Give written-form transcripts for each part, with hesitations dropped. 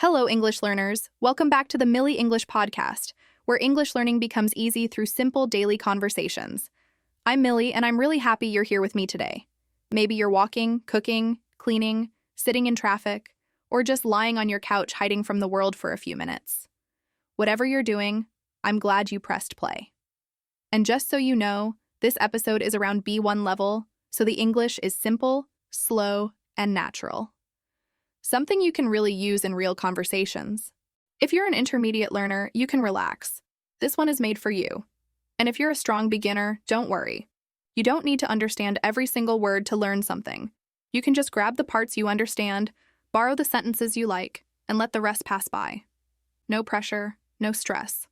Hello, English learners. Welcome back to the Millie English podcast, where English learning becomes easy through simple daily conversations. I'm Millie, and I'm really happy you're here with me today. Maybe you're walking, cooking, cleaning, sitting in traffic, or just lying on your couch hiding from the world for a few minutes. Whatever you're doing, I'm glad you pressed play. And just so you know, this episode is around B1 level, so the English is simple, slow, and natural. Something you can really use in real conversations. If you're an intermediate learner, you can relax. This one is made for you. And if you're a strong beginner, don't worry. You don't need to understand every single word to learn something. You can just grab the parts you understand, borrow the sentences you like, and let the rest pass by. No pressure, no stress.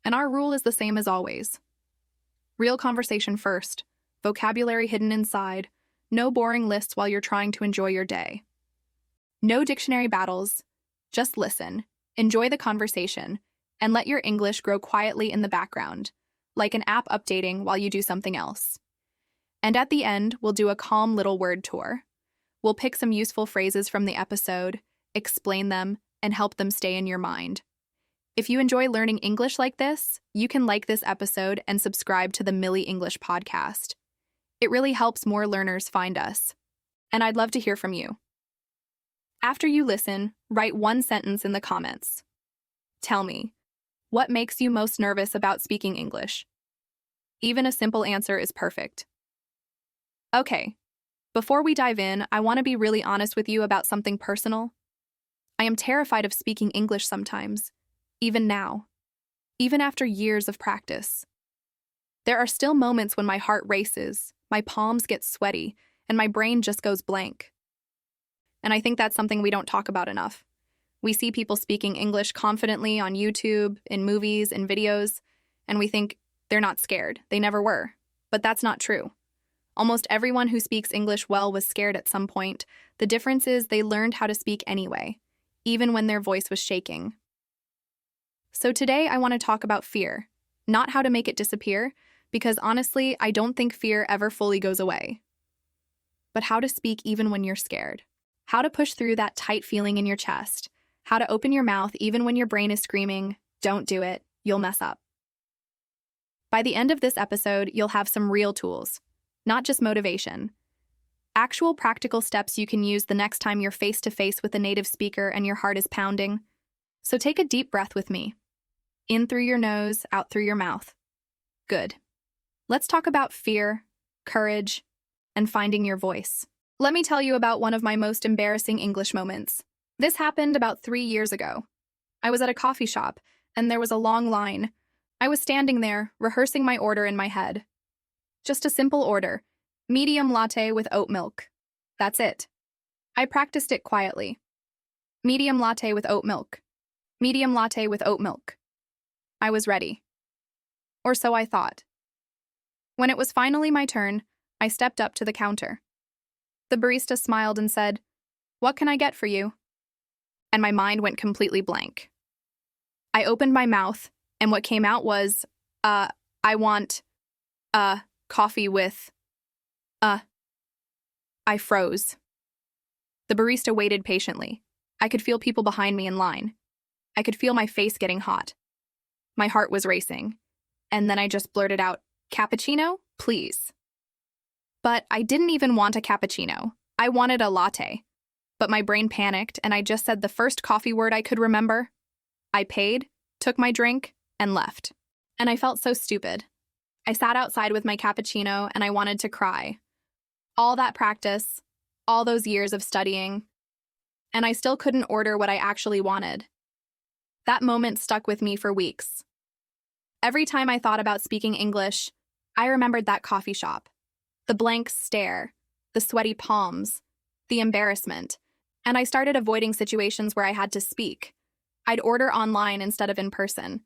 And our rule is the same as always. Real conversation first, vocabulary hidden inside, no boring lists while you're trying to enjoy your day. No dictionary battles. Just listen, enjoy the conversation, and let your English grow quietly in the background, like an app updating while you do something else. And at the end, we'll do a calm little word tour. We'll pick some useful phrases from the episode, explain them, and help them stay in your mind. If you enjoy learning English like this, you can like this episode and subscribe to the Millie English podcast. It really helps more learners find us. And I'd love to hear from you. After you listen, write one sentence in the comments. Tell me, what makes you most nervous about speaking English? Even a simple answer is perfect. Okay, before we dive in, I want to be really honest with you about something personal. I am terrified of speaking English sometimes, even now, even after years of practice. There are still moments when my heart races, my palms get sweaty, and my brain just goes blank. And I think that's something we don't talk about enough. We see people speaking English confidently on YouTube, in movies, in videos, and we think they're not scared. They never were. But that's not true. Almost everyone who speaks English well was scared at some point. The difference is they learned how to speak anyway, even when their voice was shaking. So today I want to talk about fear, not how to make it disappear, because honestly, I don't think fear ever fully goes away. But how to speak even when you're scared. How to push through that tight feeling in your chest. How to open your mouth even when your brain is screaming, "Don't do it, you'll mess up." By the end of this episode, you'll have some real tools, not just motivation. Actual practical steps you can use the next time you're face to face with a native speaker and your heart is pounding. So take a deep breath with me. In through your nose, out through your mouth. Good. Let's talk about fear, courage, and finding your voice. Let me tell you about one of my most embarrassing English moments. This happened about 3 years ago. I was at a coffee shop, and there was a long line. I was standing there, rehearsing my order in my head. Just a simple order, medium latte with oat milk. That's it. I practiced it quietly. Medium latte with oat milk. Medium latte with oat milk. I was ready. Or so I thought. When it was finally my turn, I stepped up to the counter. The barista smiled and said, "What can I get for you?" And my mind went completely blank. I opened my mouth, and what came out was, I want, coffee with, I froze. The barista waited patiently. I could feel people behind me in line. I could feel my face getting hot. My heart was racing. And then I just blurted out, "Cappuccino, please." But I didn't even want a cappuccino. I wanted a latte. But my brain panicked, and I just said the first coffee word I could remember. I paid, took my drink, and left. And I felt so stupid. I sat outside with my cappuccino, and I wanted to cry. All that practice, all those years of studying, and I still couldn't order what I actually wanted. That moment stuck with me for weeks. Every time I thought about speaking English, I remembered that coffee shop. The blank stare, the sweaty palms, the embarrassment, and I started avoiding situations where I had to speak. I'd order online instead of in person.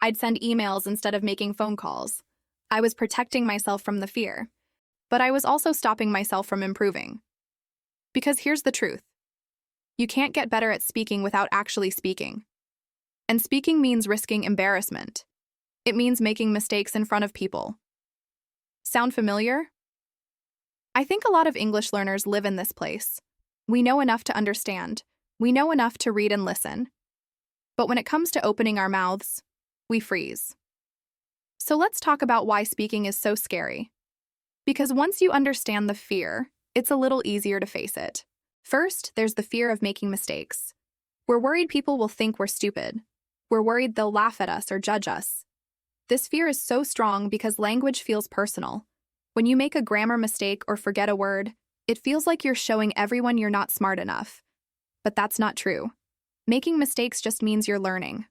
I'd send emails instead of making phone calls. I was protecting myself from the fear, but I was also stopping myself from improving. Because here's the truth. You can't get better at speaking without actually speaking. And speaking means risking embarrassment. It means making mistakes in front of people. Sound familiar? I think a lot of English learners live in this place. We know enough to understand. We know enough to read and listen. But when it comes to opening our mouths, we freeze. So let's talk about why speaking is so scary. Because once you understand the fear, it's a little easier to face it. First, there's the fear of making mistakes. We're worried people will think we're stupid. We're worried they'll laugh at us or judge us. This fear is so strong because language feels personal. When you make a grammar mistake or forget a word, it feels like you're showing everyone you're not smart enough. But that's not true. Making mistakes just means you're learning.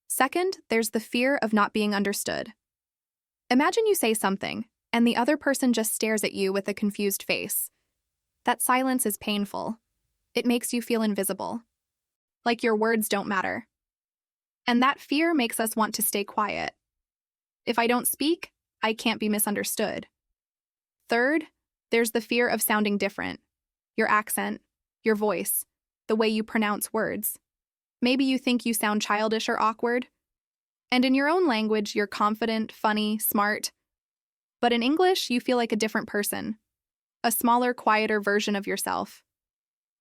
Second, there's the fear of not being understood. Imagine you say something, and the other person just stares at you with a confused face. That silence is painful. It makes you feel invisible, like your words don't matter. And that fear makes us want to stay quiet. If I don't speak, I can't be misunderstood. Third, there's the fear of sounding different. Your accent, your voice, the way you pronounce words. Maybe you think you sound childish or awkward. And in your own language, you're confident, funny, smart. But in English, you feel like a different person. A smaller, quieter version of yourself.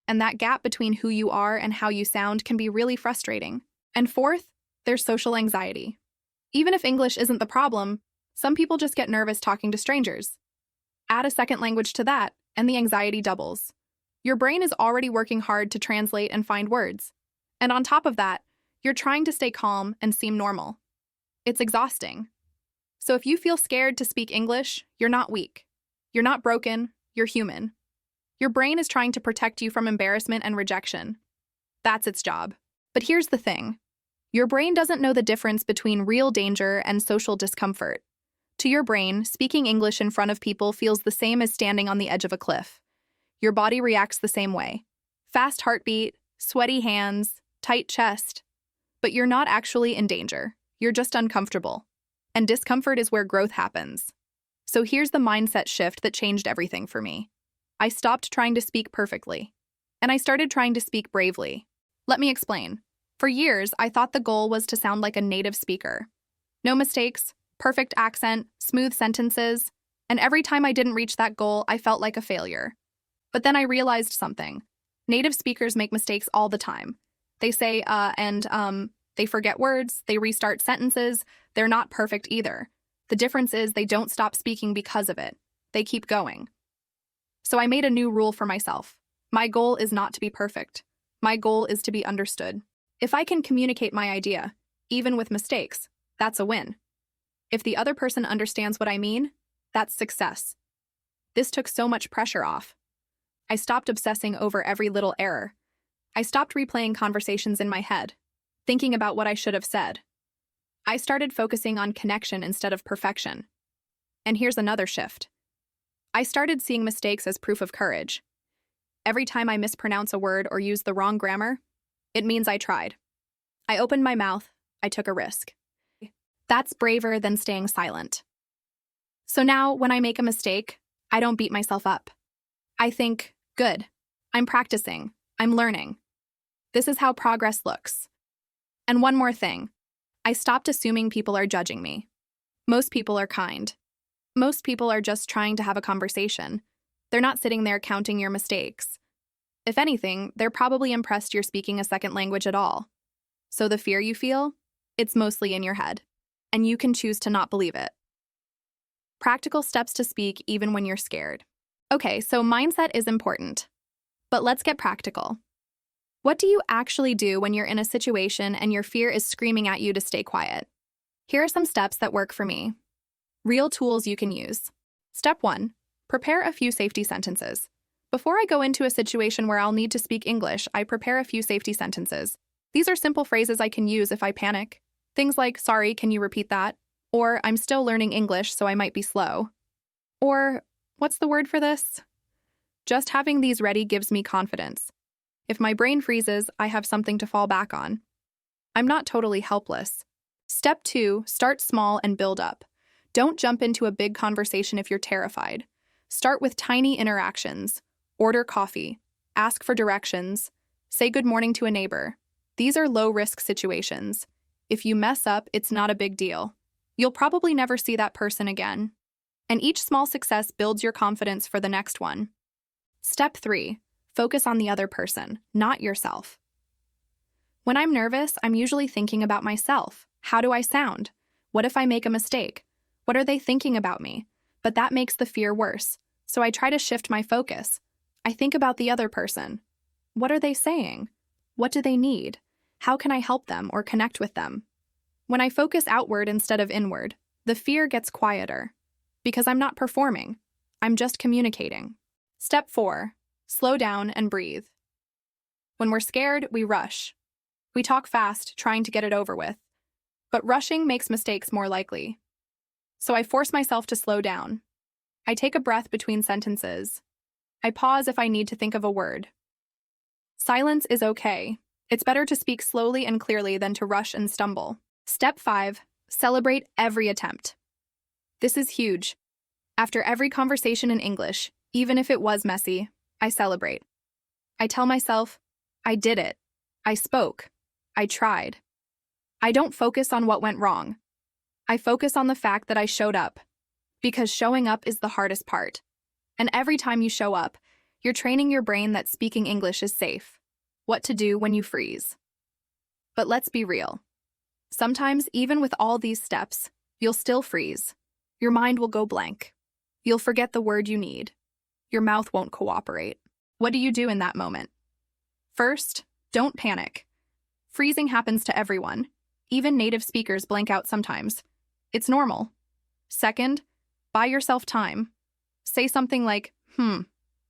And that gap between who you are and how you sound can be really frustrating. And fourth, there's social anxiety. Even if English isn't the problem, some people just get nervous talking to strangers. Add a second language to that, and the anxiety doubles. Your brain is already working hard to translate and find words. And on top of that, you're trying to stay calm and seem normal. It's exhausting. So if you feel scared to speak English, you're not weak. You're not broken, you're human. Your brain is trying to protect you from embarrassment and rejection. That's its job. But here's the thing. Your brain doesn't know the difference between real danger and social discomfort. To your brain, speaking English in front of people feels the same as standing on the edge of a cliff. Your body reacts the same way. Fast heartbeat, sweaty hands, tight chest. But you're not actually in danger. You're just uncomfortable. And discomfort is where growth happens. So here's the mindset shift that changed everything for me. I stopped trying to speak perfectly. And I started trying to speak bravely. Let me explain. For years, I thought the goal was to sound like a native speaker. No mistakes, perfect accent, smooth sentences, and every time I didn't reach that goal, I felt like a failure. But then I realized something. Native speakers make mistakes all the time. They say, they forget words, they restart sentences, they're not perfect either. The difference is they don't stop speaking because of it. They keep going. So I made a new rule for myself. My goal is not to be perfect. My goal is to be understood. If I can communicate my idea, even with mistakes, that's a win. If the other person understands what I mean, that's success. This took so much pressure off. I stopped obsessing over every little error. I stopped replaying conversations in my head, thinking about what I should have said. I started focusing on connection instead of perfection. And here's another shift. I started seeing mistakes as proof of courage. Every time I mispronounce a word or use the wrong grammar, it means I tried. I opened my mouth, I took a risk. That's braver than staying silent. So now, when I make a mistake, I don't beat myself up. I think, good, I'm practicing, I'm learning. This is how progress looks. And one more thing, I stopped assuming people are judging me. Most people are kind. Most people are just trying to have a conversation. They're not sitting there counting your mistakes. If anything, they're probably impressed you're speaking a second language at all. So the fear you feel, it's mostly in your head, and you can choose to not believe it. Practical steps to speak even when you're scared. Okay, so mindset is important. But let's get practical. What do you actually do when you're in a situation and your fear is screaming at you to stay quiet? Here are some steps that work for me. Real tools you can use. Step 1. Prepare a few safety sentences. Before I go into a situation where I'll need to speak English, I prepare a few safety sentences. These are simple phrases I can use if I panic. Things like, sorry, can you repeat that? Or, I'm still learning English, so I might be slow. Or, what's the word for this? Just having these ready gives me confidence. If my brain freezes, I have something to fall back on. I'm not totally helpless. Step 2, start small and build up. Don't jump into a big conversation if you're terrified. Start with tiny interactions. Order coffee. Ask for directions. Say good morning to a neighbor. These are low-risk situations. If you mess up, it's not a big deal. You'll probably never see that person again. And each small success builds your confidence for the next one. Step 3. Focus on the other person, not yourself. When I'm nervous, I'm usually thinking about myself. How do I sound? What if I make a mistake? What are they thinking about me? But that makes the fear worse. So I try to shift my focus. I think about the other person. What are they saying? What do they need? How can I help them or connect with them? When I focus outward instead of inward, the fear gets quieter. Because I'm not performing. I'm just communicating. Step 4. Slow down and breathe. When we're scared, we rush. We talk fast, trying to get it over with. But rushing makes mistakes more likely. So I force myself to slow down. I take a breath between sentences. I pause if I need to think of a word. Silence is okay. It's better to speak slowly and clearly than to rush and stumble. Step 5. Celebrate every attempt. This is huge. After every conversation in English, even if it was messy, I celebrate. I tell myself, I did it. I spoke. I tried. I don't focus on what went wrong. I focus on the fact that I showed up. Because showing up is the hardest part. And every time you show up, you're training your brain that speaking English is safe. What to do when you freeze. But let's be real. Sometimes, even with all these steps, you'll still freeze. Your mind will go blank. You'll forget the word you need. Your mouth won't cooperate. What do you do in that moment? First, don't panic. Freezing happens to everyone. Even native speakers blank out sometimes. It's normal. Second, buy yourself time. Say something like,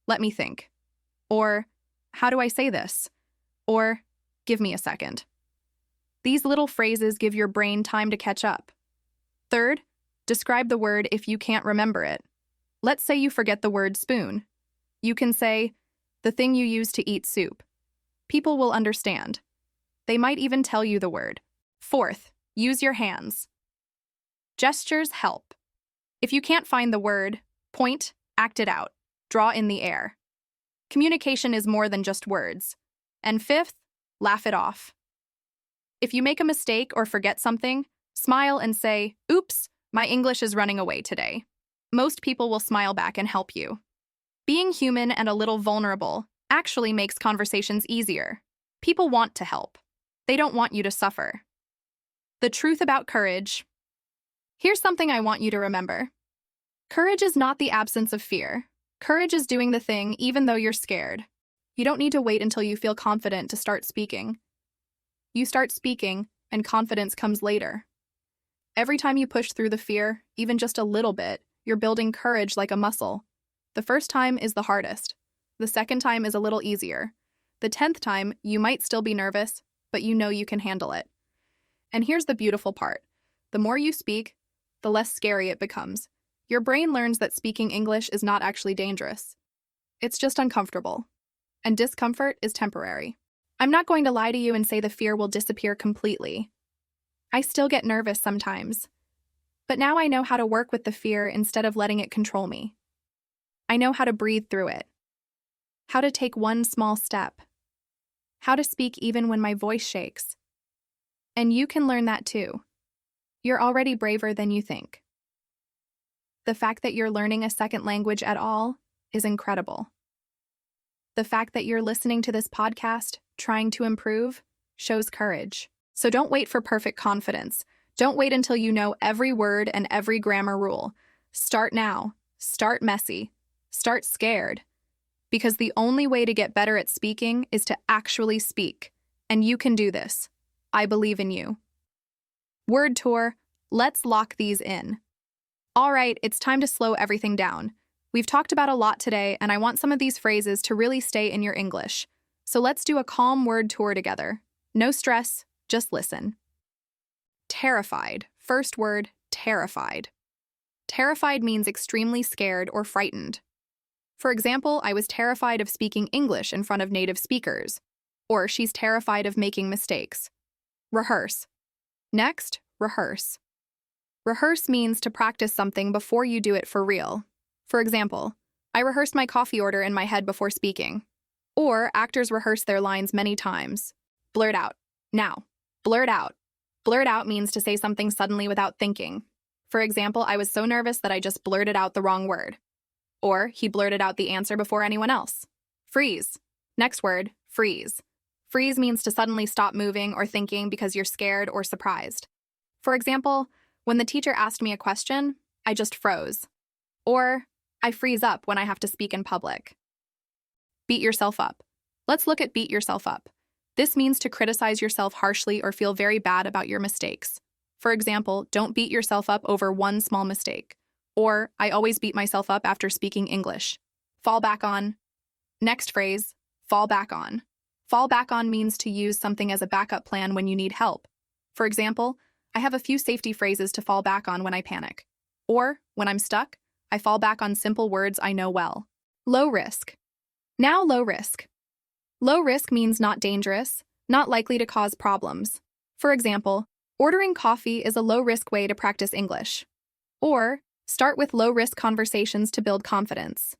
let me think. Or, how do I say this? Or, give me a second. These little phrases give your brain time to catch up. Third, describe the word if you can't remember it. Let's say you forget the word spoon. You can say, the thing you use to eat soup. People will understand. They might even tell you the word. Fourth, use your hands. Gestures help. If you can't find the word, point, act it out, draw in the air. Communication is more than just words. And fifth, laugh it off. If you make a mistake or forget something, smile and say, oops, my English is running away today. Most people will smile back and help you. Being human and a little vulnerable actually makes conversations easier. People want to help. They don't want you to suffer. The truth about courage. Here's something I want you to remember. Courage is not the absence of fear. Courage is doing the thing even though you're scared. You don't need to wait until you feel confident to start speaking. You start speaking, and confidence comes later. Every time you push through the fear, even just a little bit, you're building courage like a muscle. The first time is the hardest. The second time is a little easier. The 10th time, you might still be nervous, but you know you can handle it. And here's the beautiful part. The more you speak, the less scary it becomes. Your brain learns that speaking English is not actually dangerous. It's just uncomfortable. And discomfort is temporary. I'm not going to lie to you and say the fear will disappear completely. I still get nervous sometimes. But now I know how to work with the fear instead of letting it control me. I know how to breathe through it. How to take one small step. How to speak even when my voice shakes. And you can learn that too. You're already braver than you think. The fact that you're learning a second language at all is incredible. The fact that you're listening to this podcast, trying to improve, shows courage. So don't wait for perfect confidence. Don't wait until you know every word and every grammar rule. Start now. Start messy. Start scared. Because the only way to get better at speaking is to actually speak. And you can do this. I believe in you. Word tour, let's lock these in. All right, it's time to slow everything down. We've talked about a lot today, and I want some of these phrases to really stay in your English. So let's do a calm word tour together. No stress, just listen. Terrified. First word, terrified. Terrified means extremely scared or frightened. For example, I was terrified of speaking English in front of native speakers. Or she's terrified of making mistakes. Rehearse. Next, rehearse. Rehearse means to practice something before you do it for real. For example, I rehearsed my coffee order in my head before speaking. Or actors rehearse their lines many times. Blurt out. Now. Blurt out. Blurt out means to say something suddenly without thinking. For example, I was so nervous that I just blurted out the wrong word. Or he blurted out the answer before anyone else. Freeze. Next word, freeze. Freeze means to suddenly stop moving or thinking because you're scared or surprised. For example, when the teacher asked me a question, I just froze. Or, I freeze up when I have to speak in public. Beat yourself up. Let's look at beat yourself up. This means to criticize yourself harshly or feel very bad about your mistakes. For example, don't beat yourself up over one small mistake. Or, I always beat myself up after speaking English. Fall back on. Next phrase, fall back on. Fall back on means to use something as a backup plan when you need help. For example, I have a few safety phrases to fall back on when I panic. Or, when I'm stuck, I fall back on simple words I know well. Low risk. Now low risk. Low risk means not dangerous, not likely to cause problems. For example, ordering coffee is a low-risk way to practice English. Or, start with low-risk conversations to build confidence.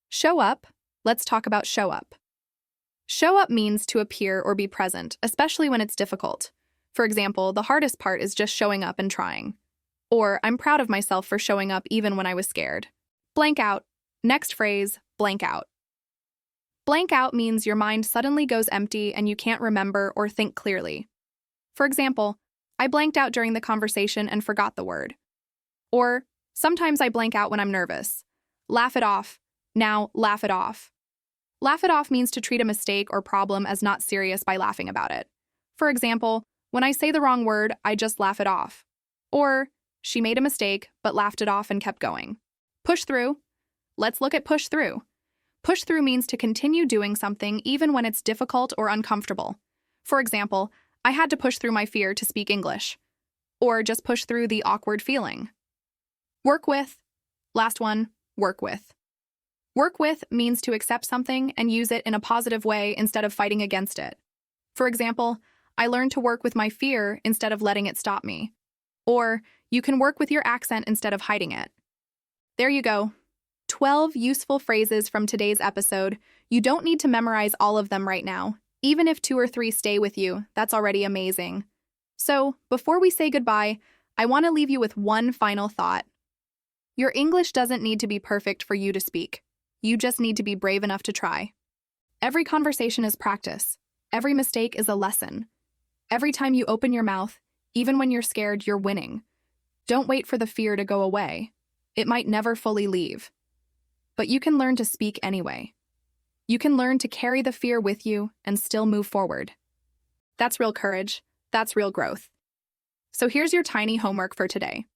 Show up. Let's talk about show up. Show up means to appear or be present, especially when it's difficult. For example, the hardest part is just showing up and trying. Or, I'm proud of myself for showing up even when I was scared. Blank out. Next phrase, blank out. Blank out means your mind suddenly goes empty and you can't remember or think clearly. For example, I blanked out during the conversation and forgot the word. Or, sometimes I blank out when I'm nervous. Laugh it off. Now, laugh it off. Laugh it off means to treat a mistake or problem as not serious by laughing about it. For example, when I say the wrong word, I just laugh it off. Or, she made a mistake but laughed it off and kept going. Push through. Let's look at push through. Push through means to continue doing something even when it's difficult or uncomfortable. For example, I had to push through my fear to speak English. Or just push through the awkward feeling. Work with. Last one, work with. Work with means to accept something and use it in a positive way instead of fighting against it. For example, I learned to work with my fear instead of letting it stop me. Or, you can work with your accent instead of hiding it. There you go. 12 useful phrases from today's episode. You don't need to memorize all of them right now. Even if 2 or 3 stay with you, that's already amazing. So, before we say goodbye, I want to leave you with one final thought. Your English doesn't need to be perfect for you to speak. You just need to be brave enough to try. Every conversation is practice. Every mistake is a lesson. Every time you open your mouth, even when you're scared, you're winning. Don't wait for the fear to go away. It might never fully leave. But you can learn to speak anyway. You can learn to carry the fear with you and still move forward. That's real courage. That's real growth. So here's your tiny homework for today.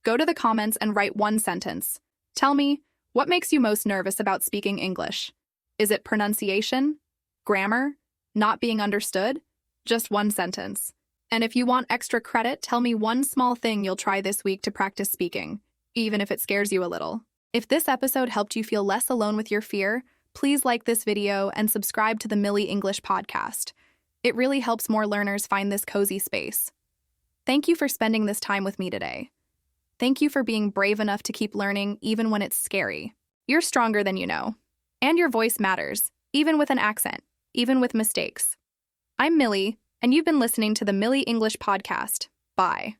Go to the comments and write one sentence. Tell me, what makes you most nervous about speaking English? Is it pronunciation? Grammar? Not being understood? Just one sentence. And if you want extra credit, tell me one small thing you'll try this week to practice speaking, even if it scares you a little. If this episode helped you feel less alone with your fear, please like this video and subscribe to the Millie English podcast. It really helps more learners find this cozy space. Thank you for spending this time with me today. Thank you for being brave enough to keep learning even when it's scary. You're stronger than you know. And your voice matters, even with an accent, even with mistakes. I'm Millie, and you've been listening to the Millie English podcast. Bye.